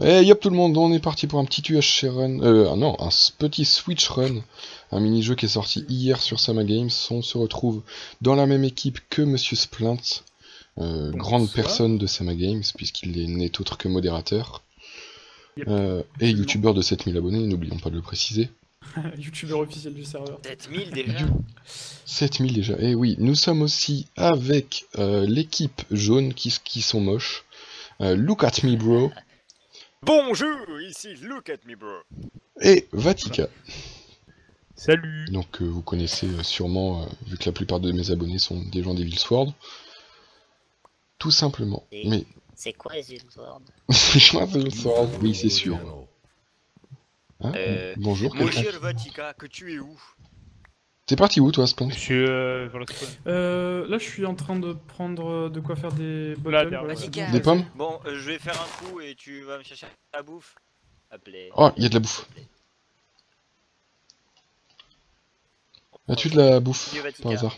Et yop tout le monde, on est parti pour un petit UHC run, non, un petit Switch run, un mini-jeu qui est sorti hier sur Sama Games. On se retrouve dans la même équipe que Monsieur Splint, grande personne de Sama Games, puisqu'il n'est autre que modérateur, Yep, et youtubeur de 7000 abonnés, n'oublions pas de le préciser. youtubeur officiel du serveur. 7000 déjà 7000 déjà, et oui, nous sommes aussi avec l'équipe jaune qui sont moches. Look at me bro. Bonjour, ici Look at me bro. Et Vatica. Salut. Donc vous connaissez sûrement, vu que la plupart de mes abonnés sont des gens des Sword. Tout simplement. Et Mais c'est quoi les Sword? c'est gens des Sword, oui c'est sûr. Hein bonjour. Monsieur Vatica, que tu es où? T'es parti où toi, Splint? Je suis vers le spawn. Là, je suis en train de prendre de quoi faire des bottles. derrière. Vatica. Des pommes? Bon, je vais faire un coup et tu vas me chercher la bouffe. Appelez. Oh, il y a de la bouffe. As-tu de la bouffe Vieux Vatica. par hasard?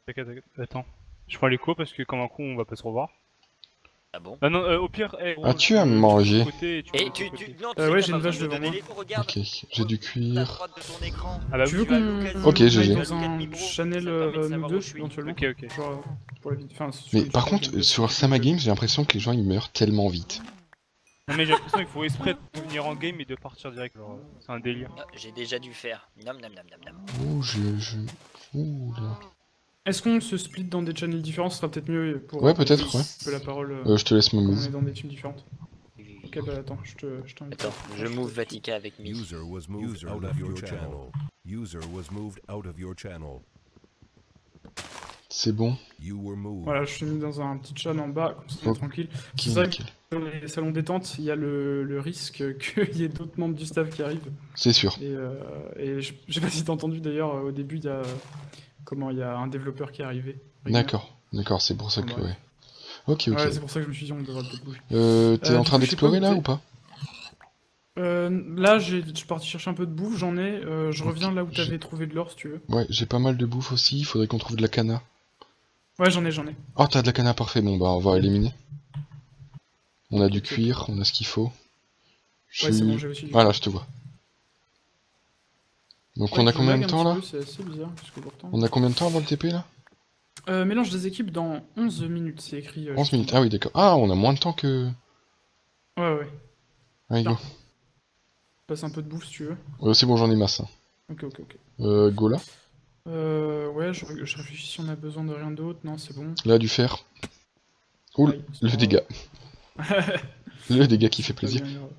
T'inquiète, attends. Je prends l'écho parce que comme un con on va pas se revoir. Ah bon? Ah non, au pire, As-tu à manger? Et tu... Non, tu ouais, sais j'ai pas une vache besoin de devant donner moi. l'écho, regarde. Ok, j'ai du À cuir. droite de ton écran. Ah bah Tu oui, veux tu vas qu'on look at- Ok, GG. aille dans Look at me, un bro. channel Ça permet de nous savoir deux où je suis. éventuellement? Ok, ok. Genre, pour la vidéo. Enfin, Mais par contre, sur Sama Games, j'ai l'impression que les gens ils meurent tellement vite. Non mais j'ai l'impression qu'il faut exprès de venir en game et de partir direct, genre c'est un délire. Ah, j'ai déjà dû faire. Nam nam nam nam nam. Oh, Ouh là. Est-ce qu'on se split dans des channels différents? Ce sera peut-être mieux pour Ouais, peut-être, ouais. un peu la parole Je te laisse me quand on move. est dans des teams différentes. Ok, bah attends, je t'invite. Attends, je move Vatica avec me. User was moved out of your channel. User was moved out of your channel. C'est bon. You were moved. Voilà, je suis mis dans un petit chat en bas, comme ça, Oh, tranquille. Qui C'est vrai nickel. que dans les salons détente, il y a le risque qu'il y ait d'autres membres du staff qui arrivent. C'est sûr. Et je sais pas si t'as entendu d'ailleurs, au début, il y a il y a un développeur qui est arrivé. D'accord, d'accord, c'est pour ça que Ouais. ouais. Ok, ok. Ouais, c'est pour ça que je me suis dit on devrait peut-être bouger. T'es en du train coup, je sais d'explorer pas là où ou pas? Là, je suis parti chercher un peu de bouffe, j'en ai. Je reviens là où j'ai- t'avais trouvé de l'or si tu veux. Ouais, j'ai pas mal de bouffe aussi, il faudrait qu'on trouve de la cana. Ouais, j'en ai. Oh, t'as de la cana, parfait, bon bah on va éliminer. On a du Ok. cuir, on a ce qu'il faut. Je Ouais, c'est suis- bon, j'ai aussi du Voilà, je te vois. Donc Ouais, on a qui combien lag de un temps petit là? peu, c'est assez bizarre, parce que pourtant... On a combien de temps avant le TP là? Mélange des équipes dans 11 minutes, c'est écrit. 11 juste en minutes, bas. ah oui d'accord. Ah, on a moins de temps que... Ouais. Allez go. Passe un peu de bouffe si tu veux. C'est bon, j'en ai masse. Hein. Ok. Go là. Ouais, je réfléchis si on a besoin de rien d'autre. Non, c'est bon. Là, du fer. Ouh, Aïe, c'est le pas dégât. Le dégât qui fait Pas plaisir. bien grave.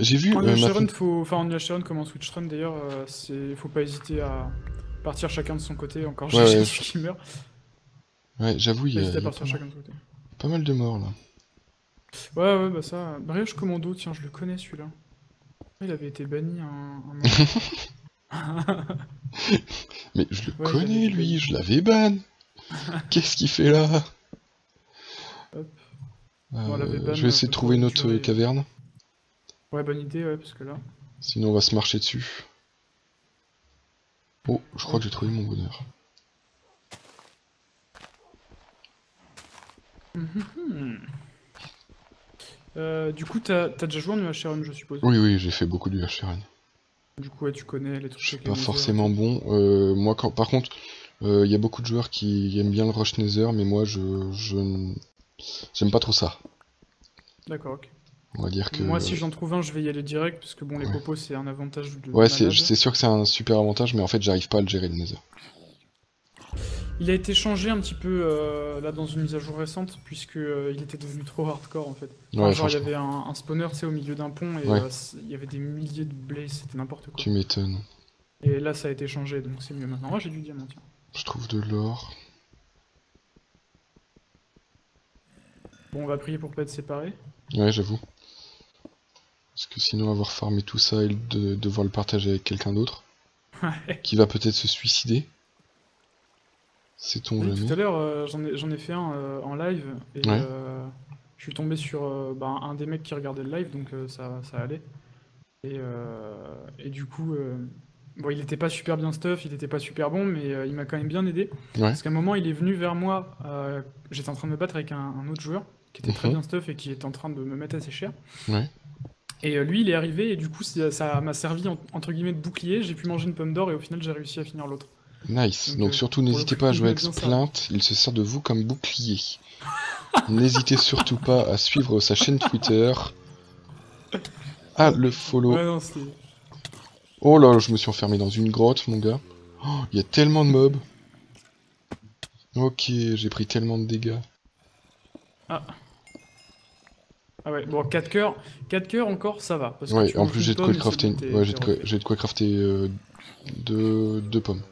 J'ai vu... En ma UHRun, femme- en UHRun comme en Switch Run d'ailleurs, faut pas hésiter à partir chacun de son côté. Encore Ouais, j'ai ouais. qui meurt. Ouais, j'avoue, il y a, Hésitez à il y a partir chacun de son côté. pas mal de morts là. Ouais, bah ça. Brioche Commando, tiens, je le connais celui-là. Il avait été banni un moment. Mais je le Ouais, connais j'avais lui, vu. je l'avais ban. Qu'est-ce qu'il fait là? Hop. On l'avait ban, Je vais essayer de trouver une autre durée. caverne. Ouais, bonne idée, ouais, parce que là. Sinon on va se marcher dessus. Oh, je crois que j'ai trouvé mon bonheur. Du coup, t'as déjà joué en UHRN, je suppose. Oui, j'ai fait beaucoup du HRN. Du coup, ouais, tu connais les trucs. Je suis avec les pas lasers. forcément bon. Moi, par contre, il y a beaucoup de joueurs qui aiment bien le Rush Nether, mais moi, j'aime pas trop ça. D'accord, ok. On va dire que... Moi, si j'en trouve un, je vais y aller direct, parce que bon, les Ouais. popos, c'est un avantage de. Ouais, malade. c'est sûr que c'est un super avantage, mais en fait, j'arrive pas à le gérer le Nether. Il a été changé un petit peu là dans une mise à jour récente, puisque il était devenu trop hardcore en fait. Enfin, Ouais, genre, il y franchement, avait un spawner, tu sais, au milieu d'un pont, et Ouais. il y avait des milliers de blazes, c'était n'importe quoi. tu m'étonnes. Et là, ça a été changé, donc c'est mieux maintenant. Oh, j'ai du diamant, tiens. Je trouve de l'or. Bon, on va prier pour pas être séparés. Ouais, j'avoue. Parce que sinon, avoir farmé tout ça et devoir le partager avec quelqu'un d'autre, Ouais. qui va peut-être se suicider. Sait-on Oui, tout jamais. à l'heure, j'en ai fait un en live, et Ouais. je suis tombé sur un des mecs qui regardait le live, donc ça allait. Et du coup, bon, il était pas super bien stuff, il était pas super bon, mais il m'a quand même bien aidé. Ouais. Parce qu'à un moment, il est venu vers moi, j'étais en train de me battre avec un autre joueur, qui était très Mhm. bien stuff et qui était en train de me mettre assez cher. Ouais. Et lui, il est arrivé et du coup, ça m'a servi entre guillemets de bouclier. J'ai pu manger une pomme d'or et au final, j'ai réussi à finir l'autre. Nice. Donc, Donc surtout, pour le n'hésitez coup, pas à il jouer m'a avec bien servi. Splint, il se sert de vous comme bouclier. N'hésitez surtout pas à suivre sa chaîne Twitter, à le follow. Ouais, non, c'est. Oh là, je me suis enfermé dans une grotte, mon gars. Oh, il y a tellement de mobs. Ok, j'ai pris tellement de dégâts. Ah. Ah ouais, bon, 4 cœurs. 4 cœurs encore, ça va. Parce que Ouais, tu en manges plus une j'ai de pomme quoi et crafter. c'est bon, Ouais, t'es refait. j'ai de quoi crafter deux pommes.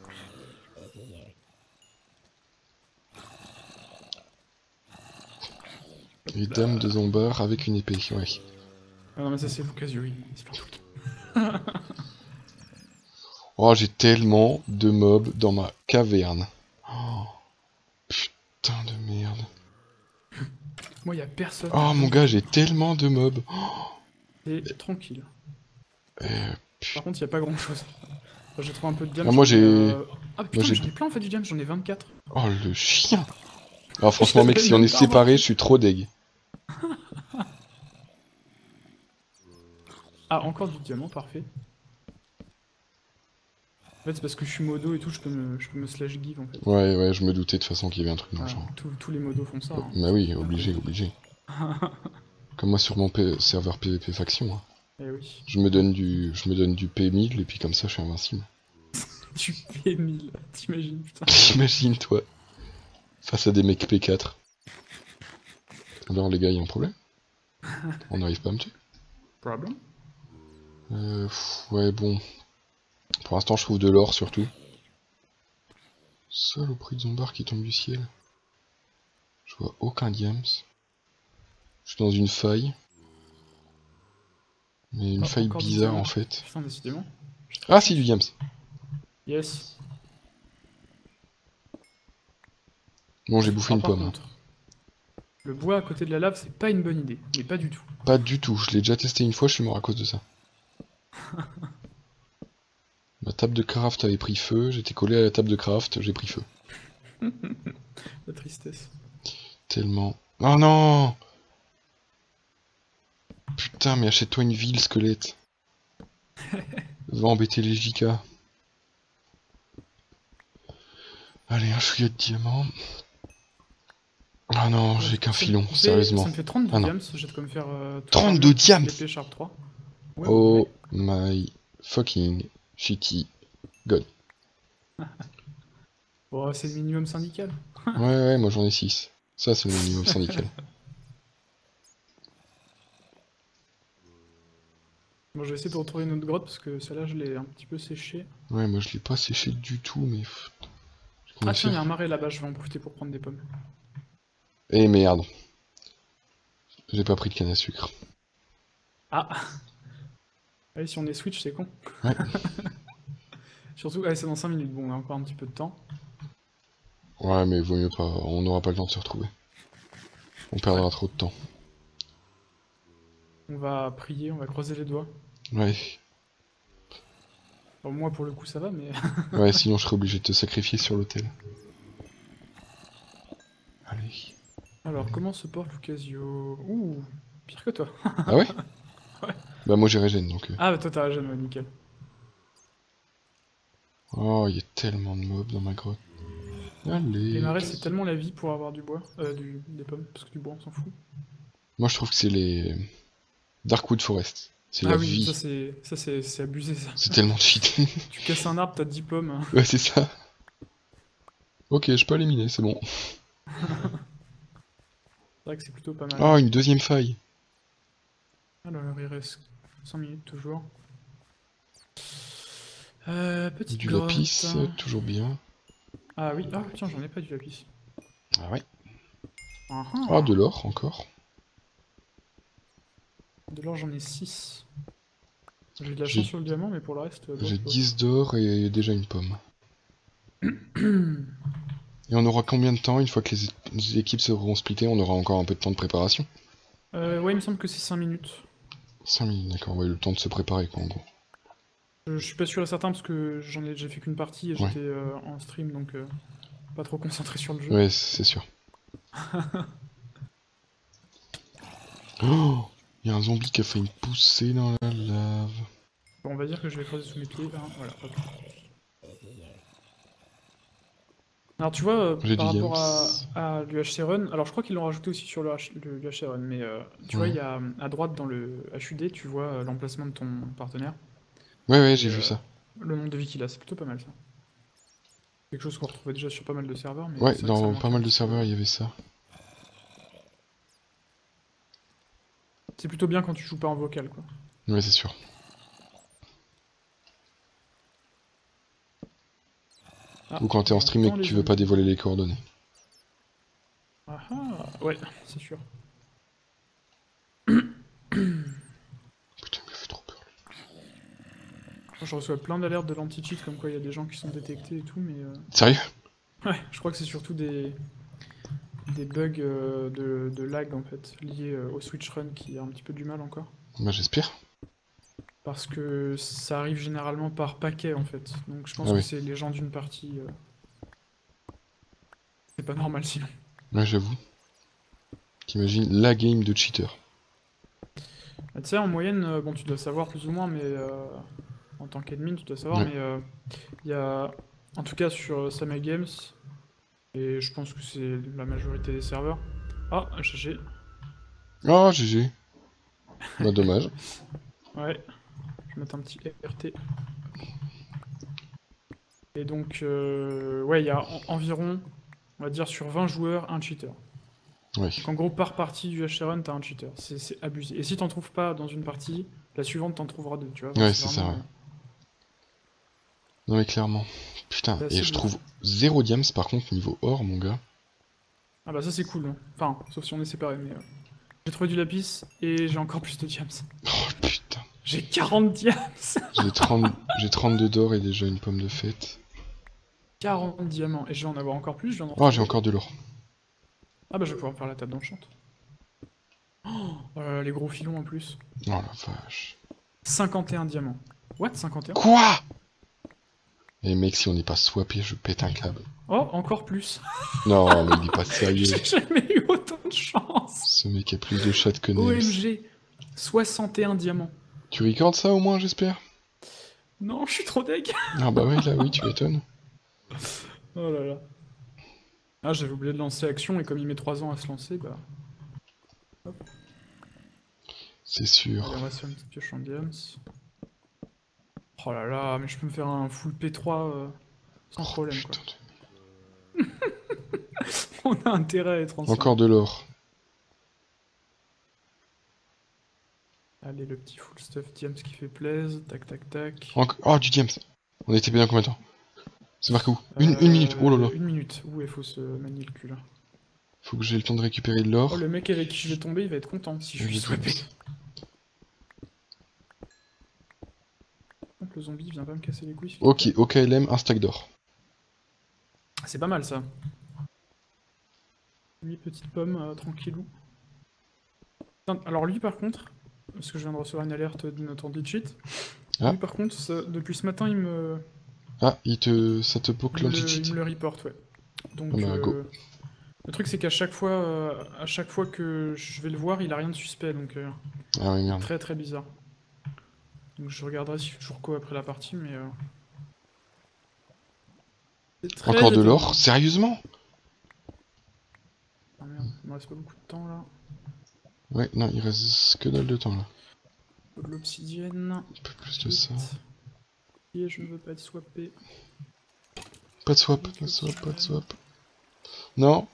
Et dame de Zombar avec une épée, ouais. Ah non, mais ça, c'est l'occasion, oui. C'est pas tout le temps. Oh, j'ai tellement de mobs dans ma caverne. Oh, putain de merde. Moi, y a personne. Oh mon gars, j'ai tellement de mobs. Et tranquille. Euh, Par contre, y a pas grand chose. J'ai trouvé un peu de diamant. Ah, moi, j'ai- Ah putain, moi, mais j'ai- j'en ai plein en fait du diamant, j'en ai 24. Oh le chien. Ah franchement mec, savais si on même est pas, séparés, je suis trop deg. Ah, encore du diamant, parfait. En fait, c'est parce que je suis modo et tout, je peux me slash give en fait. Ouais, ouais, je me doutais de toute façon qu'il y avait un truc dans le Ah, genre. tous les modos font ça. Hein. Bah oui, obligé, obligé. Comme moi sur mon serveur PVP faction. Hein. Eh oui. Je me donne du P1000 et puis comme ça je suis invincible. Tu fais 1000, t'imagines, putain. T'imagines toi, face à des mecs P4. Alors les gars, y a un problème? On n'arrive pas à me tuer? Problem? Ouais bon. Pour l'instant je trouve de l'or surtout. Seul au prix de Zombar qui tombe du ciel. Je vois aucun diams. Je suis dans une faille. Mais une Ah, faille encore du bizarre diamant. en fait. Putain, décidément. Ah si, du diams. Yes. Bon, j'ai bouffé Alors, une par pomme. contre, le bois à côté de la lave, c'est pas une bonne idée. Mais pas du tout. Pas du tout, je l'ai déjà testé une fois, je suis mort à cause de ça. Ma table de craft avait pris feu, j'étais collé à la table de craft, j'ai pris feu. La tristesse. Tellement... Oh non! Putain, mais achète-toi une ville, squelette. Va embêter les JK. Allez, un chouïa de diamant. Ah non, j'ai qu'un filon, sérieusement. Ça me fait 32 Ah non. diams, j'ai de quoi me faire... 32 diams! L'épée Sharp 3. Ouais, Oh ouais. my fucking shitty god. Bon, c'est le minimum syndical. Ouais, moi j'en ai 6. Ça, c'est le minimum syndical. Bon, je vais essayer de retrouver une autre grotte parce que celle-là, je l'ai un petit peu séchée. Ouais, moi je l'ai pas séché du tout, mais... J'ai combien Ah de tiens, il y a fer un marais là-bas, je vais en profiter pour prendre des pommes. Eh merde. J'ai pas pris de canne à sucre. Ah Ouais, si on est switch, c'est con. Ouais. Surtout, c'est dans 5 minutes, bon, on a encore un petit peu de temps. Ouais, mais vaut mieux pas, on n'aura pas le temps de se retrouver. On perdra trop de temps. On va prier, on va croiser les doigts. Ouais. Bon, moi, pour le coup, ça va, mais... Ouais, sinon je serais obligé de te sacrifier sur l'autel. Allez. Alors, comment se porte Lucasio? Ouh, pire que toi. Ah ouais? Ouais. Bah moi j'ai régène, donc... Ah, bah toi, t'as la jeune, ouais, nickel. Oh, il y a tellement de mobs dans ma grotte. Allez. Les marais, c'est tellement la vie pour avoir du bois, des pommes, parce que du bois, on s'en fout. Moi je trouve que c'est les... Darkwood Forest. C'est Ah la oui, vie. ça c'est abusé, ça. C'est tellement cheat. Tu casses un arbre, t'as 10 pommes. Ouais, c'est ça. Ok, je peux éliminer, c'est bon. C'est vrai que c'est plutôt pas mal. Oh, une deuxième faille. Alors, il reste 5 minutes toujours. Petite Du grotte. lapis, toujours bien. Ah oui, ah tiens, j'en ai pas du lapis. Ah ouais. Ah, Ah, de l'or encore. De l'or, j'en ai 6. J'ai de la J'ai- chance sur le diamant, mais pour le reste... J'ai bof. 10 d'or et déjà une pomme. Et on aura combien de temps une fois que les équipes seront splittées? On aura encore un peu de temps de préparation. Ouais, il me semble que c'est 5 minutes. 5 minutes, d'accord, ouais, le temps de se préparer quoi en gros. Je suis pas sûr et certain parce que j'ai fait qu'une partie et Ouais. j'étais en stream, donc pas trop concentré sur le jeu. Ouais, c'est sûr. Oh, il y a un zombie qui a failli me pousser dans la lave. Bon, on va dire que je vais creuser sous mes pieds. Hein, voilà, hop. Alors tu vois, J'ai par du rapport Yams. à l'UHC Run, alors je crois qu'ils l'ont rajouté aussi sur le UHC Run, mais tu vois, Ouais. il y a à droite dans le HUD, tu vois l'emplacement de ton partenaire. Ouais, Et, j'ai vu ça. le nombre de vies qu'il a, c'est plutôt pas mal ça. Quelque chose qu'on retrouvait déjà sur pas mal de serveurs, mais Ouais, c'est vrai que ça dans manque pas un mal de petit peu. serveurs, il y avait ça. C'est plutôt bien quand tu joues pas en vocal, quoi. Ouais, c'est sûr. Ah, Ou quand t'es en stream et j'entends que les tu veux pas zombies. dévoiler les coordonnées. Ah ah, ouais, c'est sûr. Putain, il me fait trop peur. Moi, je reçois plein d'alertes de l'anti-cheat, comme quoi il y a des gens qui sont détectés et tout, mais Sérieux? ouais, je crois que c'est surtout des bugs de lag, en fait, liés au switch run qui a un petit peu du mal encore. Bah j'espère. Parce que ça arrive généralement par paquet, en fait. Donc je pense Ah que oui. c'est les gens d'une partie... C'est pas normal sinon. Ouais, j'avoue. T'imagines la game de cheater. Bah, tu sais, en moyenne, bon, tu dois savoir plus ou moins, mais en tant qu'admin, tu dois savoir, Ouais. mais il y a, en tout cas sur Summer Games, et je pense que c'est la majorité des serveurs. Ah, GG. Oh, GG. Bah dommage. Ouais, je vais mettre un petit RT. Et donc, ouais, il y a environ, on va dire, sur 20 joueurs, un cheater. Ouais. Donc en gros, par partie du HRN, t'as un cheater. C'est abusé. Et si t'en trouves pas dans une partie, la suivante t'en trouvera deux, tu vois. Ouais, c'est c'est ça, vraiment, ouais. Non mais clairement. Putain, c'est et assez je bluffant. trouve 0 diams par contre niveau or, mon gars. Ah bah ça c'est cool. Hein. Enfin, sauf si on est séparés, mais... J'ai trouvé du lapis et j'ai encore plus de diams. Oh putain. J'ai 40 diams. J'ai 32 d'or et déjà une pomme de fête. 40 diamants. Et je vais en avoir encore plus, je viens d'en Oh, j'ai retrouver. encore de l'or. Ah bah je vais pouvoir me faire la table d'enchant. Oh là là, les gros filons en plus. Oh la vache. 51 diamants. What, 51? Quoi? Et mec, si on n'est pas swappé, je pète un câble. Oh, encore plus. Non, mais il est pas sérieux. J'ai jamais eu autant de chance. Ce mec a plus de chat que Nails. OMG. 61 diamants. Tu recordes ça au moins, j'espère? Non, je suis trop deg. Ah bah ouais, là oui, tu m'étonnes. Oh là là. Ah, j'avais oublié de lancer action et comme il met 3 ans à se lancer, bah... C'est sûr. Allez, on va se faire une petite pioche en diams. Oh là là, mais je peux me faire un full P3 sans problème, quoi. Putain On a intérêt à être ensemble. Encore de l'or. Allez, le petit full stuff diams qui fait plaise. Tac, tac, tac. Oh, du diams. On était bien combien de temps? C'est marqué où? Une minute, oh là là. 1 minute. Ouh, il faut se manier le cul, là. Faut que j'ai le temps de récupérer de l'or. Oh, le mec avec qui je vais tomber, il va être content si je Et suis le swappé. diams. Le zombie vient pas me casser les couilles. s'il te Ok, plaît. OKLM, un stack d'or. C'est pas mal, ça. Lui, petite pomme, tranquillou. Putain, alors lui, par contre, parce que je viens de recevoir une alerte de notre anti-cheat, Ah. lui, par contre, depuis ce matin, il me... Ah, ça te poke Il l'anti-cheat. me le reporte, ouais. Donc, Ah bah, go. le truc, c'est qu'à chaque fois que je vais le voir, il a rien de suspect, donc Ah oui, merde. très très bizarre. Donc je regarderai si je suis toujours co après la partie, mais... c'est très Encore de étonnant. l'or? Sérieusement? Ah merde, il me reste pas beaucoup de temps, là. Ouais, non, il reste que dalle de temps là. De l'obsidienne. Un peu plus de ça. Et je ne veux pas être swappé. Pas de swap, pas de swap, pas de swap. Non,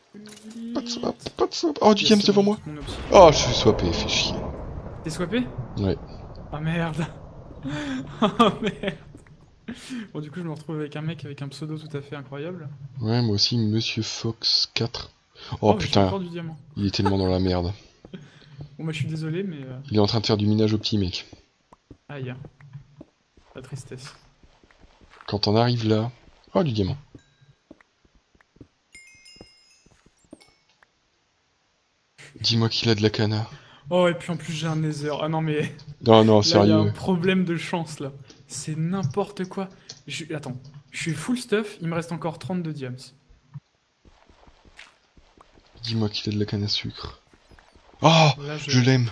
pas de swap, pas de swap. Oh, du diams devant moi. Mon obsidienne. Oh, je suis swappé, fais chier. T'es swappé? Ouais. Ah merde. Ah merde. Bon, du coup, je me retrouve avec un mec avec un pseudo tout à fait incroyable. Ouais, moi aussi, Monsieur Fox 4. mais Oh j'ai putain, encore du diamant. il est tellement dans la merde. Bon, bah, je suis désolé, mais. Il est en train de faire du minage au petit mec. Aïe. La tristesse. Quand on arrive là... Oh, du diamant. Dis-moi qu'il a de la cana. Oh, et puis en plus, j'ai un nether. Ah non, mais. Non, non, Là, il y a un sérieux. problème de chance, là. C'est n'importe quoi. Attends. Je suis full stuff, il me reste encore 32 diams. Dis-moi qu'il a de la canne à sucre. Oh, Là, je l'aime.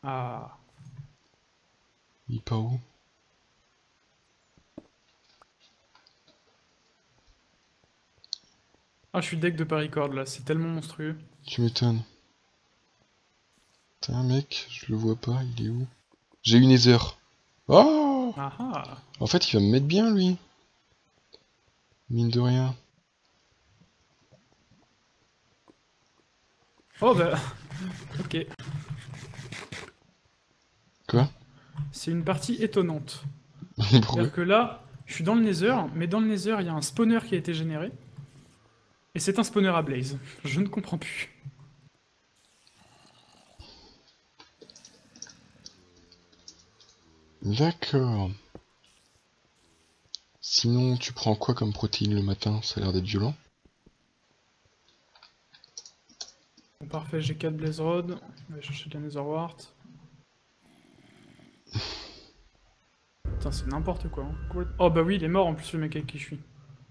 Ah. Il est pas où? Ah, je suis deck de Paricord là, c'est tellement monstrueux. Tu m'étonnes. Putain, mec, je le vois pas, il est où? J'ai une Nether. Oh! Ah ah. En fait, il va me mettre bien, lui. Mine de rien. Oh bah. Ok. Quoi? C'est une partie étonnante. Pourquoi? C'est-à-dire que là, je suis dans le Nether, mais dans le Nether, il y a un spawner qui a été généré. Et c'est un spawner à Blaze. Je ne comprends plus. D'accord. Sinon, tu prends quoi comme protéine le matin? Ça a l'air d'être violent. Bon, parfait, j'ai 4 Blaze Rod. On va chercher de la Nether Wart. Putain, c'est n'importe quoi. Hein. Oh bah oui, il est mort en plus, le mec avec qui je suis.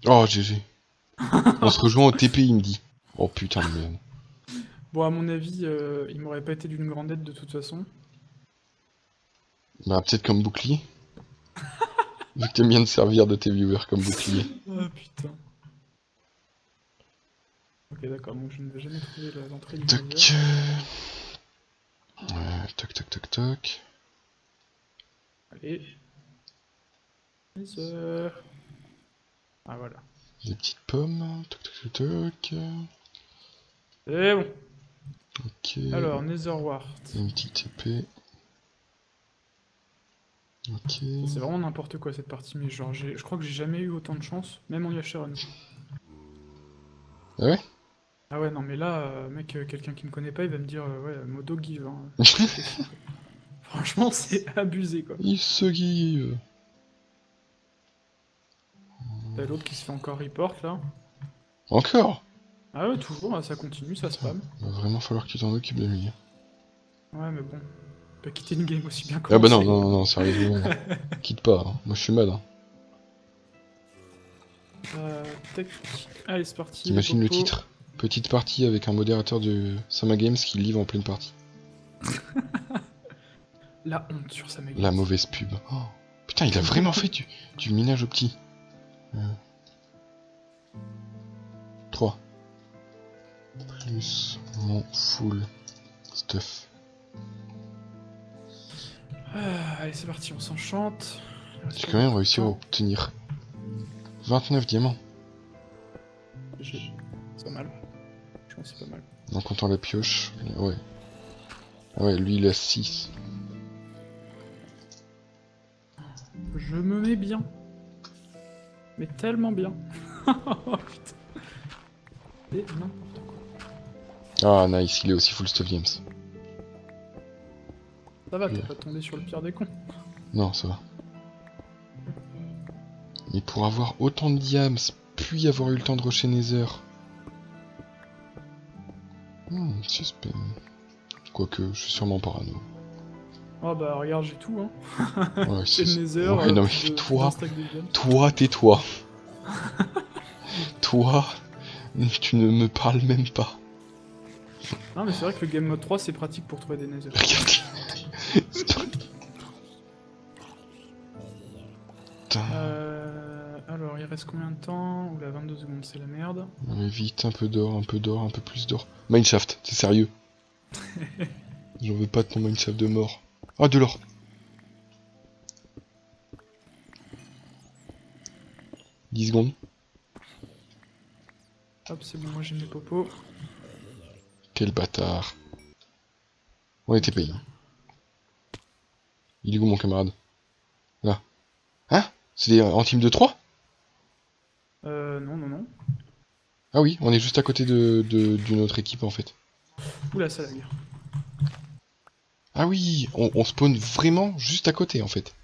Oh, GG. On se rejoint au TP, il me dit. Oh putain de merde. Bon, à mon avis, il m'aurait pas été d'une grande aide de toute façon. Bah, peut-être comme bouclier. Vu que t'aimes bien te servir de tes viewers comme bouclier. Oh putain. Ok, d'accord, donc je ne vais jamais trouver l'entrée du Toc. Nether. Toc toc toc toc. Allez. Nether. Ah voilà. Des petites pommes. Toc toc toc toc. C'est bon. Ok. Alors, Nether Wart. Une petite épée. Ok. C'est vraiment n'importe quoi cette partie, mais genre, je crois que j'ai jamais eu autant de chance, même en Yacheron. Ah ouais? Ah ouais, non, mais là, mec, quelqu'un qui me connaît pas, il va me dire, ouais, modo give. Hein. Franchement, c'est abusé, quoi. Il se give. T'as l'autre qui se fait encore report, là. Encore? Ah ouais, toujours, là, ça continue, ça spam. Va vraiment falloir que tu t'en occupes de lui. Ouais, mais bon, pas quitter une game aussi bien Ah bah non, commencée. non, non, sérieusement. Quitte pas, hein. Moi je suis mad. Hein. Tac. Allez, c'est parti. T'imagines le popo. titre? Petite partie avec un modérateur de Sama Games qui livre en pleine partie. La honte sur sa méga. La mauvaise pub. Oh. Putain, il a vraiment fait du minage au petit. 3. Plus mon full stuff. Allez, c'est parti, on s'enchante. J'ai quand même réussi à obtenir 29 diamants. C'est pas mal. Je pense que c'est pas mal. En comptant la pioche. Ouais. Ah ouais, lui il a 6. Je me mets bien. Mais tellement bien. Oh putain. Et n'importe quoi. Ah nice, il est aussi full stuff games. Ça va, t'es pas tombé sur le pire des cons. Non, ça va. Mais pour avoir autant de diams, puis avoir eu le temps de rusher Nether. Suspect. Quoique, je suis sûrement parano. Oh bah regarde, j'ai tout hein. Ouais, J'ai c'est... le Nether. Ouais, non plus mais de- toi, d'un stack de diamants. toi, tais-toi. Toi, tu ne me parles même pas. Non mais c'est vrai que le game mode 3 c'est pratique pour trouver des Nether. Regarde. Putain. Alors il reste combien de temps? Oula 22 secondes c'est la merde. Allez, vite, un peu d'or, un peu d'or, un peu plus d'or. Mineshaft, c'est sérieux. J'en veux pas de ton mineshaft de mort. Ah, de l'or. « 10 secondes. Hop c'est bon moi j'ai mes popos. Quel bâtard. On était payé. Il est où mon camarade? Là. Hein? C'est en team de 3? Non non non. Ah oui, on est juste à côté d'une autre équipe en fait. Oula ça lag. Ah oui, on spawn vraiment juste à côté en fait.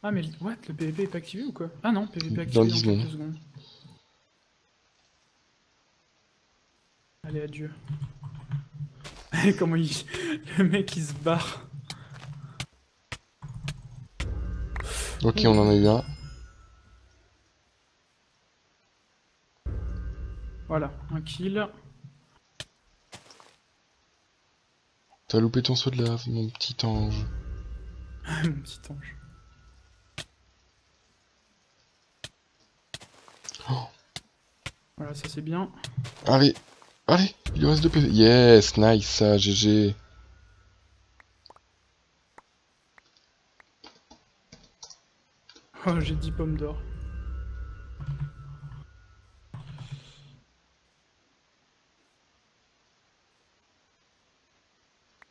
Ah mais what, le PVP est pas activé ou quoi? Ah non, PVP activé Dans dans 10 quelques secondes. Allez adieu. Comment il... Le mec il se barre. Ok, on en a eu un. Voilà, un kill. T'as loupé ton saut de lave, mon petit ange. Mon petit ange. Oh. Voilà, ça c'est bien. Allez, allez, il lui reste 2 PV. Yes, nice, ça, GG. Oh, j'ai 10 pommes d'or.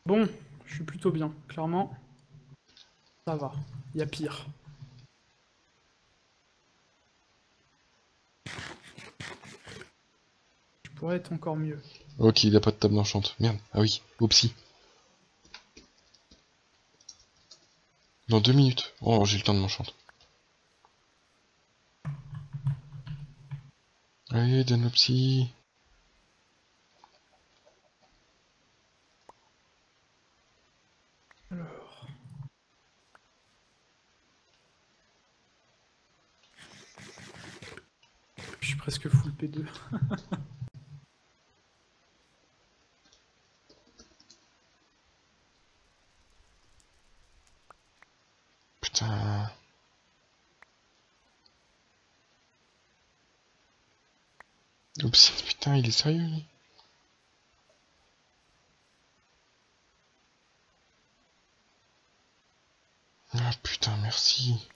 Bon, je suis plutôt bien, clairement. Ça va, il y a pire. Je pourrais être encore mieux. Ok, il a pas de table d'enchante. Merde, ah oui, oupsie. Dans 2 minutes. Oh, j'ai le temps de m'enchanter. Allez, donne oupsie. Alors... Je suis presque full P2. Putain. Oupsie, putain, il est sérieux, lui. Ah putain, merci.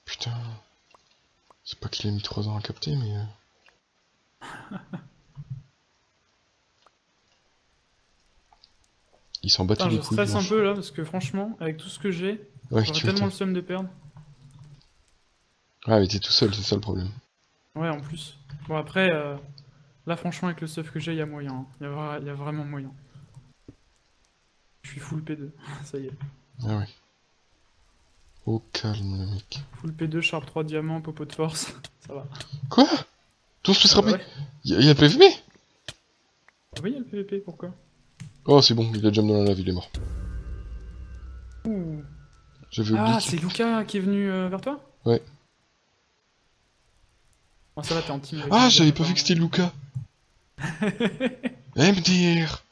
Putain. C'est pas qu'il a mis 3 ans à capter, mais... Il s'en battait Putain, les je couilles. stresse un Blanche. peu là, parce que franchement, avec tout ce que j'ai, Ouais, j'aurais tu tellement m'étonnes. le seum de perdre. Ah, mais t'es tout seul, c'est ça le problème. Ouais, en plus. Bon, après, là, franchement, avec le stuff que j'ai, il y a moyen. Hein. Il y a vraiment moyen. Je suis full P2, ça y est. Ah ouais. Au calme, le mec. Full P2, Sharp 3 diamants, popo de force. Ça va. Quoi? Tout se Ah rappeler? ouais. Y'a le PVP? Ah oui, il y a le PVP, pourquoi? Oh, c'est bon, il a jump dans la lave, il est mort. Ouh. J'avais oublié Ah, qu'il- c'est Lucas qui est venu vers toi? Ouais. Ah, ça va, t'es en team avec Ah, Lucas, j'avais pas vu que c'était Lucas. MDR.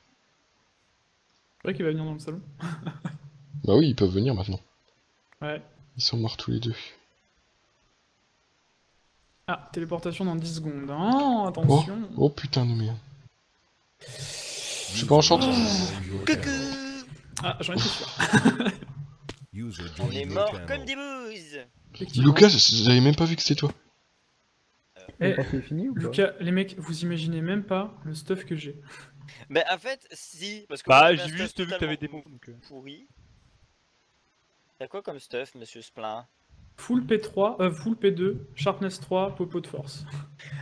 C'est vrai qu'il va venir dans le salon. Bah oui, ils peuvent venir maintenant. Ouais. Ils sont morts tous les deux. Ah, téléportation dans 10 secondes. Oh, attention. Oh putain de merde. Je suis pas enchanté. Ah, j'en étais sûr. User On joined est your mort channel. comme des bouses. Effectivement. Lucas, j'avais même pas vu que c'était toi. Eh, C'est fini ou pas? Lucas, les mecs, vous imaginez même pas le stuff que j'ai. Mais en fait, si, parce que Bah, moi, j'avais j'ai un juste stuff vu que t'avais des totalement mots. Donc, pourri. T'as quoi comme stuff, monsieur Splin? Full P3, full P2, Sharpness 3, popo de force.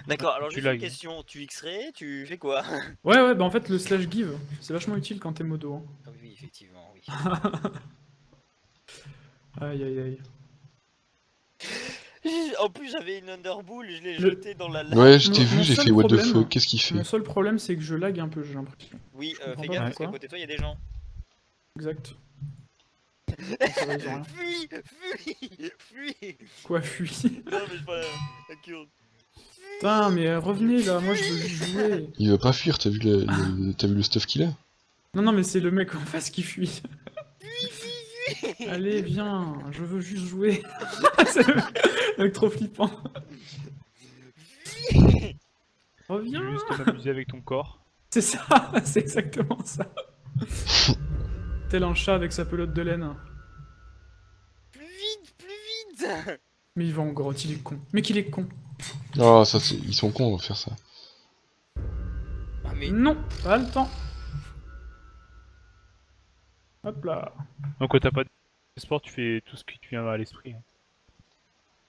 D'accord, alors Tu juste une lags. question, tu X-ray, tu fais quoi? Ouais, bah en fait, le slash give, c'est vachement utile quand t'es modo. Hein. Ah oui, effectivement, oui. Aïe aïe aïe. En plus, j'avais une Underbull, je l'ai Le- jetée dans la lave. Ouais, je t'ai Mon- vu, mon j'ai seul fait what the problème- fuck, qu'est-ce qu'il fait? Mon seul problème, c'est que je lag un peu, j'ai l'impression. Oui, Je comprends fais pas gaffe parce qu'à pourquoi. côté de toi, il y a des gens. Exact. Ça va, ils ont rien. Fuis! Fuis! Fuis! Quoi, fuis? Non, mais je parle à Kurde. Putain, mais revenez là, moi je veux juste jouer. Il va pas fuir, t'as vu t'as vu le stuff qu'il a? Non, non, mais c'est le mec en face qui fuit. Allez, viens, je veux juste jouer. C'est le mec trop flippant. Reviens. juste m'amuser avec ton corps. C'est ça, c'est exactement ça. Tel un chat avec sa pelote de laine. Plus vite! Plus vite! Mais il va en grotte, il est con. Mais qu'il est con. Oh, ça, ils sont cons, on va faire ça. Ah, mais Non, pas le temps. Hop là. Donc, quand t'as pas de sport, tu fais tout ce qui te vient à l'esprit. Hein.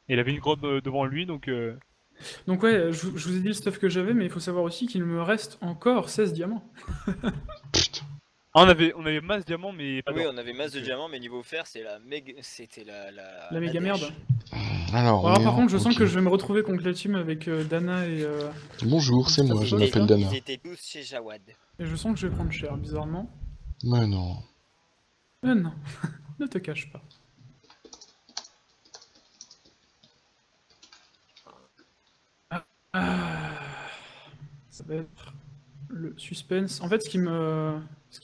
Et il avait une grotte devant lui, donc. Donc ouais, je vous ai dit le stuff que j'avais, mais il faut savoir aussi qu'il me reste encore 16 diamants. Putain. Ah, on avait masse diamant, mais pas oui, d'or. on avait masse de diamants, mais niveau fer, c'est la méga. C'était la. La méga dèche. merde. Alors, Bon, on alors est par en- contre, je sens ok. que je vais me retrouver contre la team avec Dana et Bonjour, c'est moi, je Ils m'appelle Et Dana. ils étaient tous chez Jawad. je sens que je vais prendre cher, bizarrement. Mais non. Non, ne te cache pas. Ah, ça va être le suspense. En fait, ce qui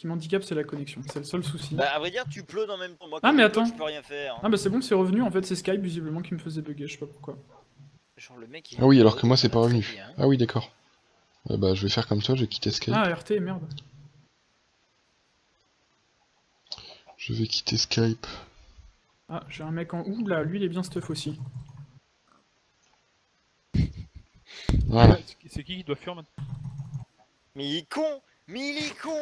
m'handicape, c'est la connexion. C'est le seul souci. Bah, à vrai dire, tu uploads en même temps. Moi, Ah, quand mais j'upload, attends. je peux rien faire. Hein. Ah bah c'est bon, c'est revenu. En fait, c'est Skype visiblement qui me faisait bugger. Je sais pas pourquoi. Genre, le mec, il Ah oui, alors que moi, c'est il pas a revenu. très bien. Ah oui, d'accord. Bah, je vais faire comme toi, je vais quitter Skype. Ah, RT, merde. Je vais quitter Skype. Ah, j'ai un mec en... Ouh là, lui, il est bien stuff aussi. Voilà. C'est qui doit fuir maintenant? Mais il est con! Mais il est con!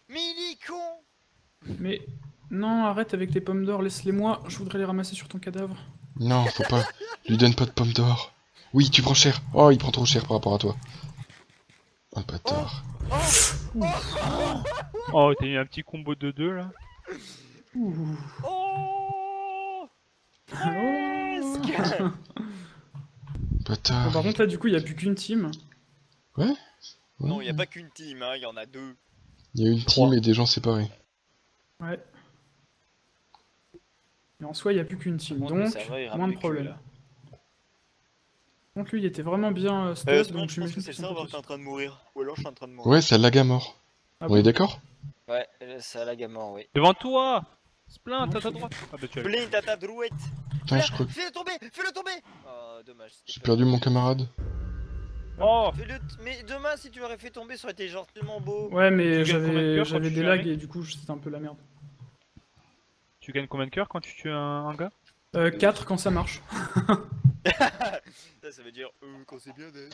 Mais il est con! Mais... Non, arrête avec tes pommes d'or, laisse-les-moi. Je voudrais les ramasser sur ton cadavre. Non, faut pas. Lui donne pas de pommes d'or. Oui, tu prends cher. Oh, il prend trop cher par rapport à toi. Oh, le bâtard. Oh, t'as eu un petit combo de 2 là. Ouh. Oh! Oh. Bâtard. Bon, par contre, là, du coup, il y a plus qu'une team. Ouais. Non, il y a pas qu'une team, hein, il y en a deux. Il y a une Trois. team et des gens séparés. Ouais. Mais en soi, il y a plus qu'une team. Par contre, le Donc, serveur, il rame moins de les culs, problèmes. là. Donc lui, il était vraiment bien stuff, Je donc pense que j'imagine c'est le qu'ils sont serveur pas qui est en tous. train de mourir. Ou alors je suis en train de mourir. Ouais, ça lag à mort. Ah On bon est d'accord? Ouais, ça lag à mort, oui. Devant toi! Splint, Non, à ta c'est droite! Ah bah tu as Plein à ta drouette! Putain, je crois que Fais-le tomber! Fais-le tomber! Oh, dommage. c'était j'ai pas- perdu mon camarade. Oh! Fais-le mais demain, si tu l'aurais fait tomber, ça aurait été genre tellement beau. Ouais, mais Tu gagnes combien de cœurs quand j'avais tu des tues un lags mec et du coup, c'était un peu la merde. Tu gagnes combien de cœurs quand tu tues un gars? 4 quand ça marche. Ça veut dire quand c'est bien d'aide.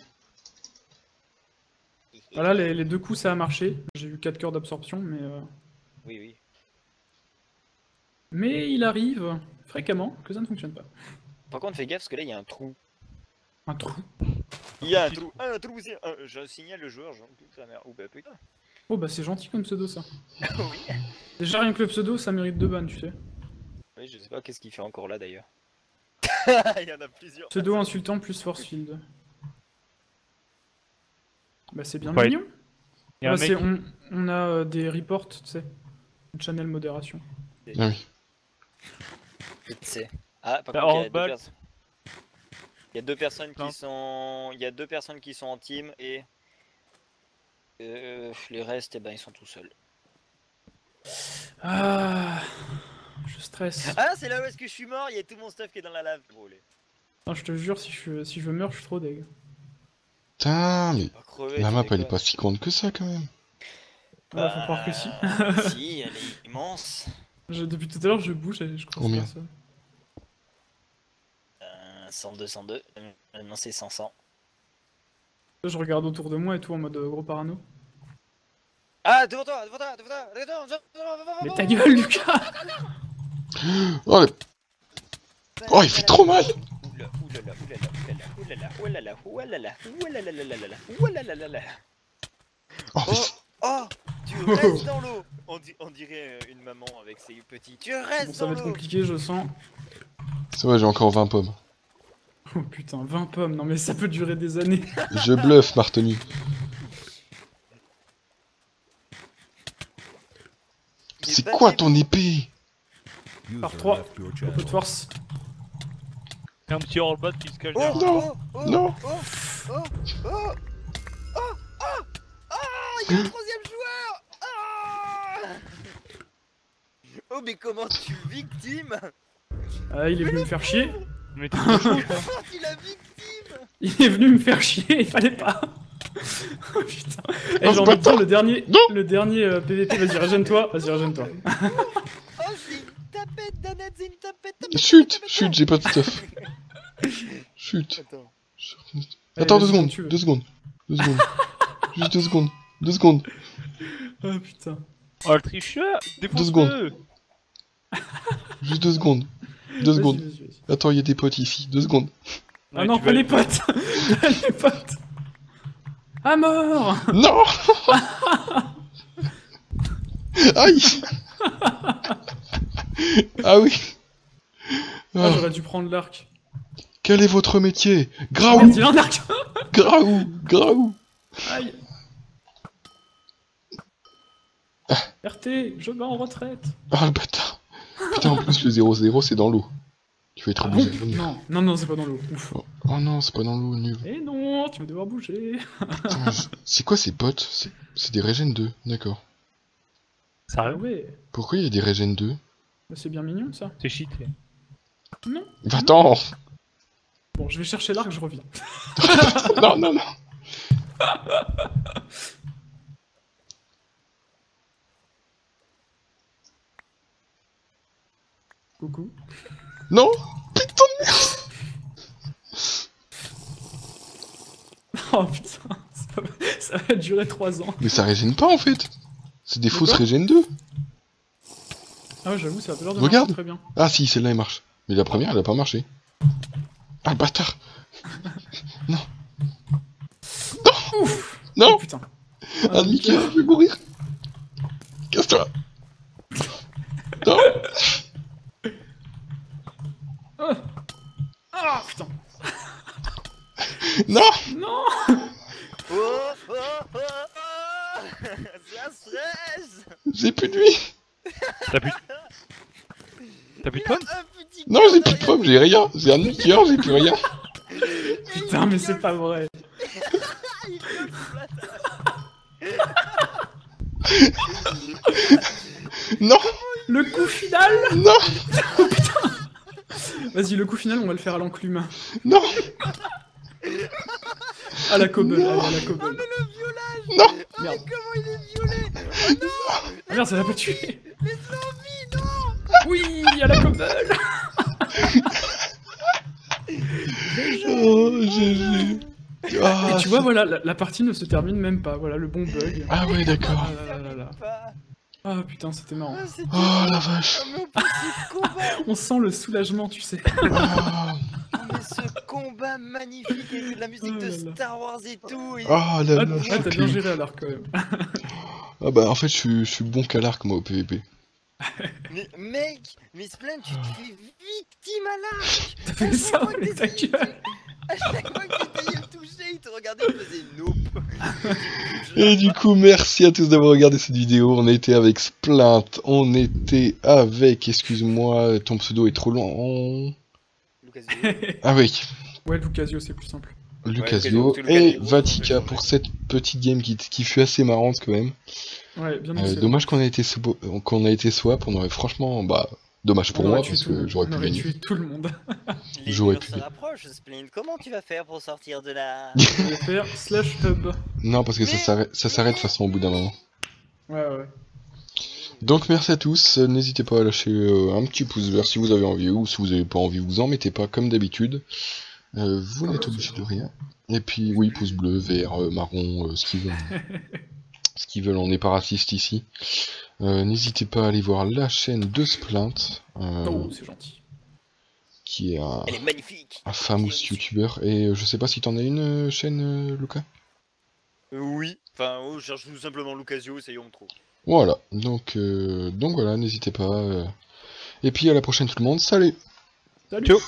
Voilà, les deux coups, ça a marché. J'ai eu 4 cœurs d'absorption, Oui, oui. mais il arrive fréquemment que ça ne fonctionne pas. Par contre, fais gaffe parce que là, il y a un trou. Un trou. Il y a un trou. Un trou, c'est un. Je signale le joueur, j'en plus sa mère. Oh bah putain. Oh bah c'est gentil comme pseudo ça. Oui. Déjà rien que le pseudo, ça mérite 2 bannes, tu sais. Oui, je sais pas qu'est-ce qu'il fait encore là d'ailleurs. Il y en a plusieurs. Pseudo insultant plus force field. Bah c'est bien Ouais. mignon. Il y a Bah, un mec. on a des reports, tu sais. Channel modération. Ah oui. Je sais. Ah, par Bah, contre, il y a en deux balle. personnes. Il y a deux personnes Plein. qui sont. Il y a deux personnes qui sont en team et. Les restes, eh ben, ils sont tout seuls. Ah, je stresse. Ah, c'est là où est-ce que je suis mort, il y a tout mon stuff qui est dans la lave. Brûlé. Non, je te jure, si je meurs, je suis trop deg. Putain, mais Pas crever, la tu map elle est déconnes. pas si grande que ça quand même. Ouais, faut croire que si. Si, elle est immense. Depuis tout à l'heure, je bouge et je croise Combien personne. 102, 102. Non, c'est 500. Je regarde autour de moi et tout en mode gros parano. Ah, devant toi, devant toi, devant toi, devant toi. Mais ta gueule, Lucas! Oh, oh, il fait trop mal. Oulala, oulala, oulala, oulala, oulala, oulala, oulala, oulala, oulala. Oh, mais Oh, c'est- oh, tu restes dans l'eau. On dirait une maman avec ses petits. Tu Bon, restes ça va dans être l'eau. compliqué, je sens. ça va, j'ai encore 20 pommes. Oh putain, 20 pommes, non mais ça peut durer des années. Je bluffe, Martoni. C'est quoi ton épée? Par User 3, left your un peu channel. de force. Un petit rollback qui se cache Oh, derrière. Non, oh, oh, non. Oh, oh, oh, oh, oh, oh, il y a un troisième joueur. Ah. Oh, mais comment tu victimes? Ah, il est venu me faire chier. Mais t'es trop chaud, quoi. Comment tu la victime? Il est venu me faire chier, il fallait pas. Oh putain. Et Oh, j'ai ce envie de dire bâtard. le dernier PVP, vas-y, régène-toi, vas-y, régène-toi. Oh, c'est une tapette, Danette, c'est une tapette. Chut, chut, j'ai pas de stuff. Chut. Attends. Attends, Allez, 2 vas-y, secondes, quand tu veux. 2 secondes. 2 secondes. Juste 2 secondes. 2 secondes. Oh putain. Oh le tricheur! Deux secondes. Défonce-le! Juste 2 secondes. 2 Vas-y, secondes. vas-y, vas-y. Attends, il y a des potes ici. 2 secondes. Ah Ouais, non, tu pas vas- les potes. Pas les potes. À mort. Non. Aïe. Ah oui. Ah, Ah, j'aurais dû prendre l'arc. quel est votre métier? Oh, Graou. merde, il a un arc. Graou. Graou. Aïe. RT, je vais en retraite. Ah le bâtard. Putain, en plus le 0-0 c'est dans l'eau. Tu vas être Ah obligé. bon Non, non, non, c'est pas dans l'eau. Ouf. Oh non, c'est pas dans l'eau, nul. Eh non, tu vas devoir bouger. Putain, c'est quoi ces potes? C'est des régènes 2, d'accord. Ah Sérieux? ouais, Pourquoi il y a des régènes 2? bah, c'est bien mignon ça. C'est cheaté. Non. Va-t'en! Bon, je vais chercher l'arc, je reviens. Non, non, non! Coucou. Non! Oh putain, ça va durer 3 ans. Mais ça régène pas en fait! C'est des De fausses quoi régènes 2! Ah ouais, j'avoue, ça a pas l'air de Regarde. marcher très bien. Ah si, celle-là elle marche. Mais la première elle a pas marché. Ah le bâtard! Ouf. Non! Oh putain. Ah Mickey, je vais mourir! Casse-toi! Non! Ah putain. Non! Non. Oh, oh, oh, oh. Ça stresse. J'ai plus de vie! T'as plus de Il a pommes? un petit Non, j'ai plus de pommes, j'ai rien! J'ai un Mickey, j'ai plus rien! Putain, mais c'est pas vrai. Il gueule Non! Le coup final. Non! Vas-y, le coup final, on va le faire à l'enclume. Non! À la cobble, allez, à la cobble. Non! Merde. Comment il est violet? Ah merde, ça l'a pas tué. Les zombies, non. Oui, à la cobble. Oh, GG! Ah, Et tu vois, voilà, la partie ne se termine même pas. Voilà, le bon bug. Ah ouais, d'accord. Ah là là là là. Pas. Ah putain, c'était marrant. Ah, c'était Oh la vache! mais on peut ce combat. On sent le soulagement, tu sais. Ah, Mais ce combat magnifique avec de la musique Oh de là là. Star Wars et tout. Et... ah là Ah, là, ah, t'as bien géré alors quand même. Ah bah en fait je suis bon qu'à l'arc moi au PVP. Mais mec, mais Splend, tu te fais victime à l'arc. T'as fait ça, mais ta gueule. À chaque fois que t'essayais de le toucher, il te regardait, il faisait nope. Et du coup merci à tous d'avoir regardé cette vidéo, on était avec Splint, on était avec, excuse-moi, ton pseudo est trop long. Lucasio. Ah oui, Ouais, Lucasio, c'est plus simple. Lucasio Lucasio, et Lucasio, Vatica changé. pour cette petite game qui fut assez marrante quand même. Ouais, bien excellent. Dommage qu'on a été swap, on aurait franchement, bah, dommage pour On moi aurait tué parce tout le que monde. j'aurais On pu aurait gagner. tué tout le monde. Les J'aurais murs pu se gagner. rapprochent, Splend. Comment tu vas faire pour sortir de là? Je vais faire /hub. Non parce que ça s'arrête de toute façon au bout d'un moment. Ouais, ouais. Donc merci à tous, n'hésitez pas à lâcher un petit pouce vert si vous avez envie ou si vous n'avez pas envie, vous en mettez pas comme d'habitude. Vous n'êtes obligé de rien. Et puis oui, pouce bleu, vert, marron, ce qu'ils veulent. Ce qu'ils veulent, on n'est pas raciste ici. N'hésitez pas à aller voir la chaîne de Splint, Oh, c'est gentil. qui est Elle est magnifique. un famous youtubeur. Et je sais pas si t'en as une chaîne, Lucas? Oui. Enfin, je cherche tout simplement Lucasio, ça y est, on me trouve. Voilà, donc voilà, n'hésitez pas. Et puis à la prochaine tout le monde, salut! Salut. Ciao.